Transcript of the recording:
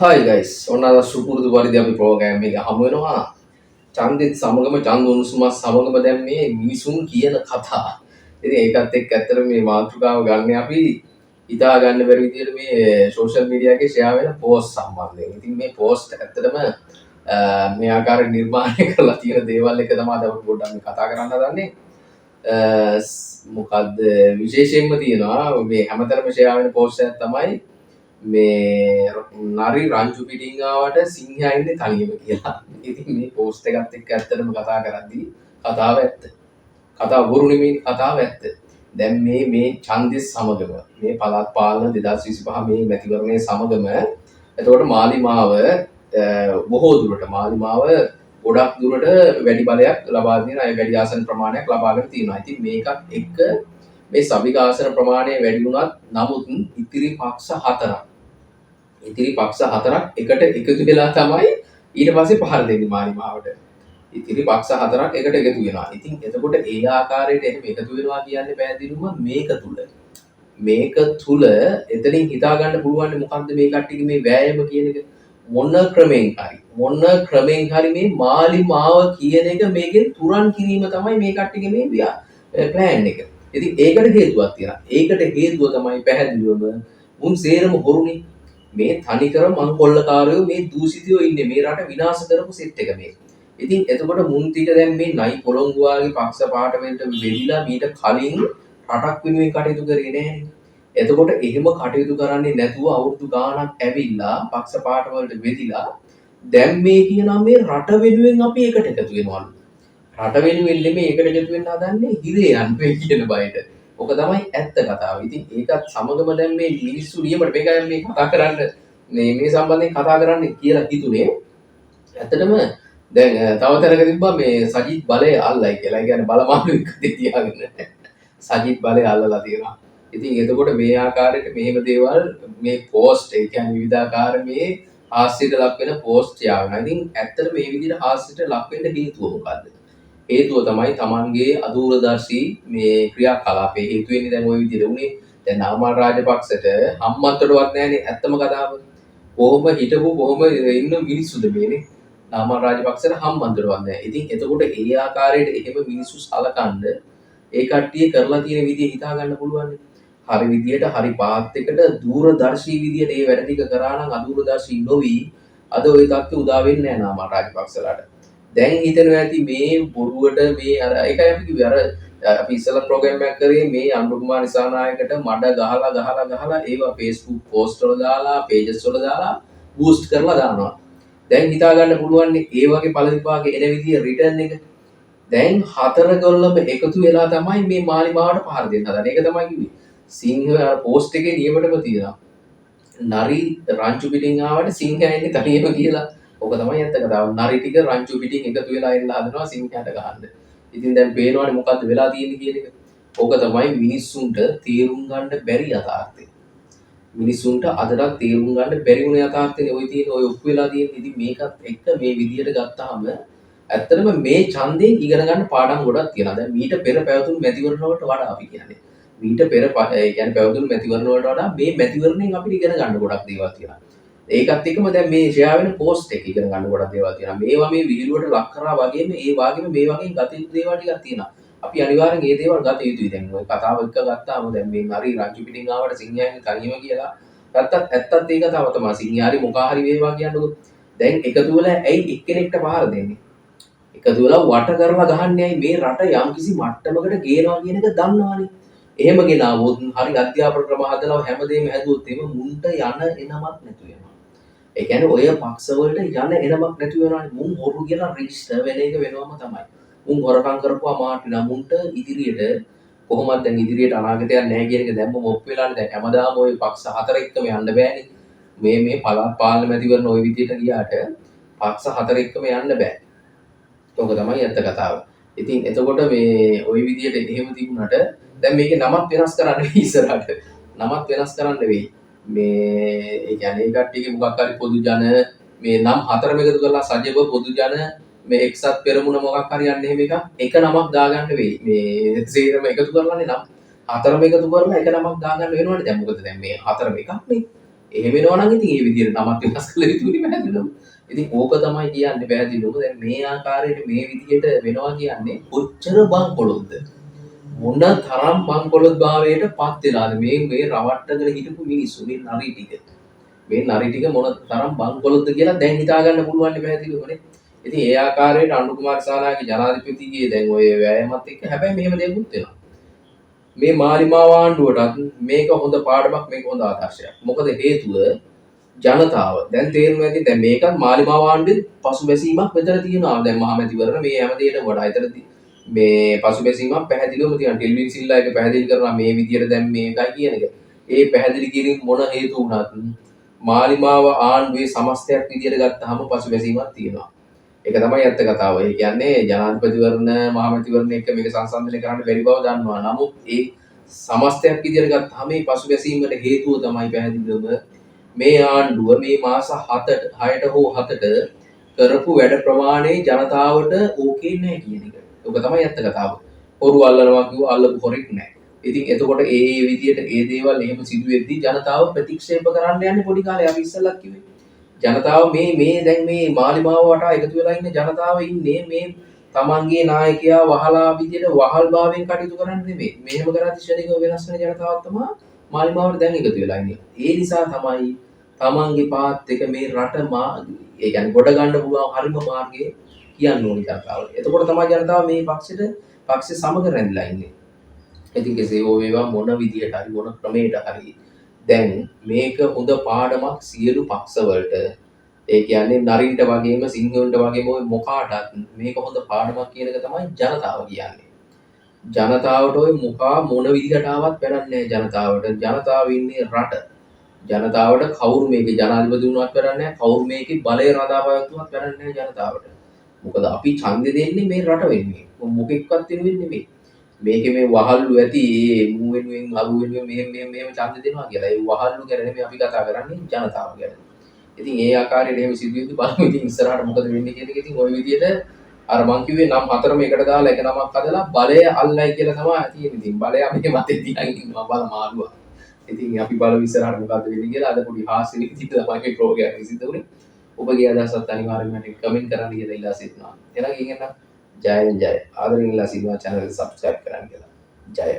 හයි guys ඔන්න අද සුපුරුදු පරිදි අපි ප්‍රෝග්‍රෑම් එක හමු වෙනවා ඡන්දෙත් සමගම ඡන්ද උණුසුමත් සමගම දැන් මේ මිනිසුන් කියන කතා. ඉතින් ඒකත් එක්ක ඇත්තට මේ මාතෘකාව ගන්න අපි හිතා ගන්න බැරි විදිහට මේ සෝෂල් මීඩියා එකේ ෂෙයා වෙන පෝස්ට් සම්බන්ධයෙන්. ඉතින් මේ පෝස්ට් ඇත්තටම මේ ආකාරයෙන් නිර්මාණය කරලා තියෙන දේවල් එක තමයි අද අපි පොඩ්ඩක් මේ කතා කරන්න හදන්නේ. මොකද්ද විශේෂයෙන්ම තියෙනවා මේ හැමතැනම ෂෙයා වෙන පෝස්ට් එකක් තමයි මේ නරි රංචු පිටින් ආවට සිංහයා ඉන්නේ තනියම කියලා. ඉතින් මේ පෝස්ට් එකත් එක්ක ඇත්තටම කතා කරද්දී කතාව ඇත්ත. කතාව බොරු නෙමෙයි කතාව ඇත්ත. දැන් මේ ඡන්දෙස් සමගම මේ පළාත් පාලන 2025 මේ මැතිවරණයේ සමගම එතකොට මාලිමාව බොහෝ දුරට මාලිමාව ගොඩක් දුරට වැඩි බලයක් ලබා දෙන අය වැඩි ආසන ප්‍රමාණයක් ලබාගෙන තියෙනවා. ඉතින් මේකත් එක්ක මේ සභික ආසන ප්‍රමාණය වැඩි වුණත් නමුත් ඉතිරි පක්ෂ හතරක් එකට එකතු වෙලා තමයි ඊට පස්සේ පහර දෙන්නේ මාලිමාවට. ඉතිරි පක්ෂ හතරක් එකට එකතු වෙනවා. ඉතින් එතකොට ඒ ආකාරයට එහෙම එකතු වෙනවා කියන්නේ පැහැදිලිවම මේක තුල එතනින් හිතා ගන්න පුළුවන් මොකද්ද මේ කට්ටියගේ මේ වෑයම කියන එක මොන ක්‍රමෙන් හරි මේ මාලිමාව කියන එක මේකෙන් තුරන් කිරීම තමයි මේ කට්ටියගේ මේ ප්ලෑන් එක. ඉතින් ඒකට හේතුවක් තියෙනවා. ඒකට හේතුව තමයි පැහැදිලිවම මුන් සේරම හොරුනේ. මේ තනිකර මංකොල්ලකාරයෝ මේ දූෂිතයෝ ඉන්නේ මේ රට විනාශ කරපු සෙට් එක මේ. ඉතින් එතකොට මුන් ටික දැන් මේ නයි පොළොංගුවාගේ පක්ෂ පාර්ලිමේන්තුවට වෙලිලා මීට කලින් රටක් වෙනුවෙන් කටයුතු කරේ නැහැ. එතකොට එහෙම කටයුතු කරන්නේ නැතුව අවුරුදු ගාණක් ඇවිල්ලා පක්ෂ පාර්ට වලට වෙදිලා දැන් මේ කියනවා මේ රට වෙනුවෙන් අපි එකට එකතු වෙනවලු. රට වෙනුවෙන් නෙමෙයි එකට එකතු වෙන්න හදන්නේ හිරේ යන්නේ කියන බයට. ඔක තමයි ඇත්ත කතාව. ඉතින් ඒකත් සමගම දැන් මේ මිනිස්සු නියමට මේකයි මේ කතා කරන්න මේ සම්බන්ධයෙන් කතා කරන්න කියලා හිතුනේ. ඇත්තටම දැන් තව තැනක තිබ්බා මේ සජිත් බලය අල්ලයි කියලා. ඒ කියන්නේ බලමාරු එක්ක තියාගෙන සජිත් බලය අල්ලලා තියෙනවා. ඉතින් එතකොට මේ ආකාරයට මෙහෙම දේවල් මේ පෝස්ට් ඒ කියන්නේ විවිධාකාර මේ හාස්‍යයට ලක් වෙන පෝස්ට් යාවෙනවා. ඉතින් ඇත්තට මේ විදිහට හාස්‍යයට ලක් වෙන්න හේතුව මොකද්ද? හේතුව තමයි තමන්ගේ අදූරදර්ශී මේ ක්‍රියාකලාපේ හේතු වෙන්නේ දැන් ওই විදිහට උනේ. දැන් නාමල් රාජපක්ෂට හම්මන්තොටවත් නැහැනේ ඇත්තම කතාව. කොහොම හිටපු කොහොම ඉන්න මිනිස්සුද මේනේ. නාමල් රාජපක්ෂට හම්බන්තොටවත් නැහැ. ඉතින් එතකොට ඒ ආකාරයට එහෙම මිනිස්සු සලකන්න ඒ කට්ටිය කරලා තියෙන විදිය හිතා ගන්න පුළුවන්. හරි විදියට හරි පාත් එකට දූරදර්ශී විදියට ඒ වැඩ ටික කරා නම් අදූරදර්ශී නොවි අද ওই තත්ත්වය උදා වෙන්නේ නැහැ නාමල් රාජපක්ෂලාට. දැන් හිතනවා ඇති මේ බොරුවට මේ අර ඒකයි අපි කිව්වේ අර අපි ඉස්සෙල්ලා ප්‍රෝග්‍රෑම් එකක් කරේ මේ අනුරුකුමාර නිසානායකට මඩ ගහලා ඒවා Facebook පෝස්ට් වල දාලා පේජස් වල දාලා බූස්ට් කරලා දානවා. දැන් හිතා ගන්න පුළුවන් ඒ වගේ ඵල විපාක එන විදිය රිටර්න් එක. දැන් හතර ගොල්ලම එකතු වෙලා තමයි මේ මාලිමාවට පහර දෙන්න හදන්නේ. ඒක තමයි කිව්වේ. සිංහ පෝස්ට් එකේ නියමටම තියෙනවා. නරි රංචු පිටින් ආවට සිංහයා ඉන්නේ තනියම කියලා. ඕක තමයි ඇත්ත කතාව. නරි ටික රංචු පිටින් එකතු වෙලා එන්න හදනවා සිංහයාට ගහන්න. ඉතින් දැන් පේනවනේ මොකද්ද වෙලා තියෙන්නේ කියන එක. ඕක තමයි මිනිස්සුන්ට තේරුම් ගන්න බැරි යථාර්ථය. මිනිස්සුන්ට අදටත් තේරුම් ගන්න බැරි වුණ යථාර්ථනේ ওই තියෙන ඔය ඔප්පු වෙලා තියෙන. ඉතින් මේකත් එක්ක මේ විදියට ගත්තාම ඇත්තටම මේ ඡන්දයෙන් ඉගෙන ගන්න පාඩම් ගොඩක් තියෙනවා. දැන් මීට පෙර පැවතුණු මැතිවරණ වලට වඩා අපි කියන්නේ. මීට පෙර කියන්නේ පැවතුණු මැතිවරණ වලට වඩා මේ මැතිවරණයෙන් අපිට ඉගෙන ගන්න ගොඩක් දේවල් තියෙනවා. ඒකත් එක්කම දැන් මේ ෂෙයා වෙන පෝස්ට් එක ඉගෙන ගන්න ගොඩක් දේවල් තියෙනවා. මේවා මේ විහිළුවට ලක් කරා වගේම ඒ වගේම මේ වගේ ගත යුතු දේවල් ටිකක් තියෙනවා. අපි අනිවාර්යෙන් මේ දේවල් ගත යුතුයි. දැන් ওই කතාව එක්ක ගත්තාම දැන් මේ හරි රංචු පිටින් ආවට සිංහයන් තනියම කියලා ගත්තත් ඇත්තත් ඒ කතාව තමයි. සිංහයාරි මොකා හරි වේවා කියන්නකො. දැන් එකතු වෙලා ඇයි එක්කෙනෙක්ට පහර දෙන්නේ? එකතු වෙලා වට කරලා ගහන්නේ ඇයි මේ රට යම්කිසි මට්ටමකට ගේනවා කියන එක දන්නවනේ. එහෙම ගෙනාවොත් හරි අධ්‍යාපන ක්‍රම හදලා හැමදේම හැදුවොත් එහෙම මුන්ට යන එනමක් නැතු වෙනවා. ඒ කියන්නේ ඔය පක්ෂවලට යන එනමක් නැති වෙනවානේ. මුන් හොරු කියලා රෙජිස්ටර් වෙන එක වෙනවම තමයි. මුන් හොරකම් කරපුවා මාටි නම් මුන්ට ඉදිරියට කොහොමද දැන් ඉදිරියට අනාගතයක් නැහැ කියන එක දැම්මම ඔප් වෙලානේ. දැන් හැමදාම ওই පක්ෂ හතර එක්කම යන්න බෑනේ. මේ පළාත් පාලන මැතිවරණ ওই විදිහට ගියාට පක්ෂ හතර එක්කම යන්න බෑ. ඕක තමයි ඇත්ත කතාව. ඉතින් එතකොට මේ ওই විදිහට එහෙම තිබුණාට දැන් මේකේ නමත් වෙනස් කරන්න වෙයි ඉස්සරහට. නමත් වෙනස් කරන්න වෙයි. මේ ඒ කියන්නේ ඒ කට්ටියගේ මොකක් හරි පොදු ජන මේ නම් හතරම එකතු කරලා සජීව පොදු ජන මේ එක්සත් පෙරමුණ මොකක් හරි යන්නේ එහෙම එක නමක් දාගන්න වෙයි. මේ සේරම එකතු කරලානේ නම් හතරම එකතු කරලා එක නමක් දාගන්න වෙනවනේ. දැන් මොකද දැන් මේ හතරම එකක් නේ. එහෙම වෙනවා නම් ඉතින් ඒ විදිහට තමත් වෙනස් කළ යුතුනේ පැහැදිලිවම. ඉතින් ඕක තමයි කියන්නේ පැහැදිලිවම. දැන් මේ ආකාරයට මේ විදිහට වෙනවා කියන්නේ කොච්චර බංකොලොත්ද? මොන තරම් බංකොලොත් භාවයට පත් වෙලාද මේ රවට්ටගෙන හිටපු මිනිස්සු මේ නරි ටික. මේ නරි ටික මොන තරම් බංකොලොත්ද කියලා දැන් හිතා ගන්න පුළුවන් නේ පැහැදිලිවමනේ. ඉතින් ඒ ආකාරයට අනුර කුමාර සානාගේ ජනාධිපතිගේ දැන් ඔය වෑයමත් එක්ක හැබැයි මෙහෙම දෙයක්ත් වෙනවා. මේ මාලිමාව ආණ්ඩුවටත් මේක හොඳ පාඩමක් මේක හොඳ ආදර්ශයක්. මොකද හේතුව ජනතාව දැන් තේරුම් ඇති දැන් මේකත් මාලිමාව ආණ්ඩුවේ පසුබැසීමක් මෙතන තියෙනවා. දැන් මහමැතිවරණ මේ හැම දෙයකට වඩා එතනදී මේ පසුබැසීමක් පැහැදිලිවම තියෙනවා. ටෙල්වින් සිල්ලා එක පැහැදිලි කරනවා මේ විදියට දැන් මේකයි කියන එක. ඒ පැහැදිලි කිරීම මොන හේතු වුණත් මාලිමාව ආණ්ඩුවේ සමස්තයක් විදියට ගත්තාම පසුබැසීමක් තියෙනවා. ඒක තමයි ඇත්ත කතාව. ඒ කියන්නේ ජනාධිපතිවරණ මහමැතිවරණ එක්ක මේක සංසන්දනය කරන්න බැරි බව දන්නවා. නමුත් ඒ සමස්තයක් විදියට ගත්තාම මේ පසුබැසීමට හේතුව තමයි පැහැදිලිවම මේ ආණ්ඩුව මේ මාස 6ට හෝ 7ට කරපු වැඩ ප්‍රමාණය ජනතාවට ඕකේ නැහැ කියන එක. ඒක තමයි ඇත්ත කතාව. හොරු අල්ලනවා කිව්ව අල්ලපු හොරෙක් නැහැ. ඉතින් එතකොට ඒ විදියට ඒ දේවල් එහෙම සිදු වෙද්දී ජනතාව ප්‍රතික්ෂේප කරන්න යන්නේ පොඩි කාලේ අපි ඉස්සෙල්ලත් කිව්වේ. ජනතාව මේ දැන් මේ මාලිමාව වටා එකතු වෙලා ඉන්න ජනතාව ඉන්නේ මේ තමන්ගේ නායකයා වහලා විදියට වහල් භාවයෙන් කටයුතු කරන්න නෙමෙයි. මෙහෙම කරද්දී ශනිකව වෙනස් වෙන ජනතාවක් තමයි මාලිමාවට දැන් එකතු වෙලා ඉන්නේ. ඒ නිසා තමයි තමන්ගේ පාත් එක මේ රට ඒ කියන්නේ ගොඩ ගන්න පුළුවන් හරිම මාර්ගය කියන්න ඕනි ජනතාවට. එතකොට තමයි ජනතාව මේ පක්ෂේ සමග රැඳිලා ඉන්නේ. ඉතින් කෙසේ හෝ වේවා මොන විදියට හරි මොන ක්‍රමයකට හරි දැන් මේක හොඳ පාඩමක් සියලු පක්ෂවලට. ඒ කියන්නේ නරින්ට වගේම සිංහලන්ට වගේම ඔය මොකාටත් මේක හොඳ පාඩමක් කියන එක තමයි ජනතාව කියන්නේ. ජනතාවට ඔය මොකා මොන විදිහට ආවත් වැඩක් නැහැ ජනතාවට. ජනතාව ඉන්නේ රට. ජනතාවට කවුරු මේකේ ජනාධිපති වුණත් වැඩක් නැහැ. කවුරු මේකේ බලය රඳා පවත්වුවත් වැඩක් නැහැ ජනතාවට. මොකද අපි ඡන්දෙ දෙන්නේ මේ රට වෙන්නේ. මොකෙක්වත් වෙනුවෙන් නෙමෙයි. මේකේ මේ වහල්ලු ඇති ඒ මූ වෙනුවෙන් අරු වෙනුවෙන් මෙහෙම ඡන්ද දෙනවා කියලා. ඒ වහල්ලු ගැන නෙමෙයි අපි කතා කරන්නේ ජනතාව ගැන. ඉතින් ඒ ආකාරයට එහෙම සිදුවෙද්දි බලමු ඉතින් ඉස්සරහට මොකද වෙන්නේ කියන එක. ඉතින් ওই විදිහට අර මං කිව්වේ නම් හතරම එකට දාලා එක නමක් හදලා බලය අල්ලයි කියලා තමයි තියෙන්නේ. ඉතින් බලය අපේ මතේ තියන් ඉන්නවා බල මාළුවා. ඉතින් අපි බලමු ඉස්සරහට මොකද වෙන්නේ කියලා. අද පොඩි හාස්‍ය විදිහට තමයි මේ ප්‍රෝග්‍රෑම් එක සිදු වුනේ. ඔබගේ අදහසත් අනිවාර්යයෙන්ම මට කමෙන්ට් කරන්න කියලා ඉල්ලා සිටිනවා. එහෙනම් ජයෙන් ජය. ආදරෙන් ඉල්ලා සිටිනවා channel එක subscribe කරන්න කියලා. ජය.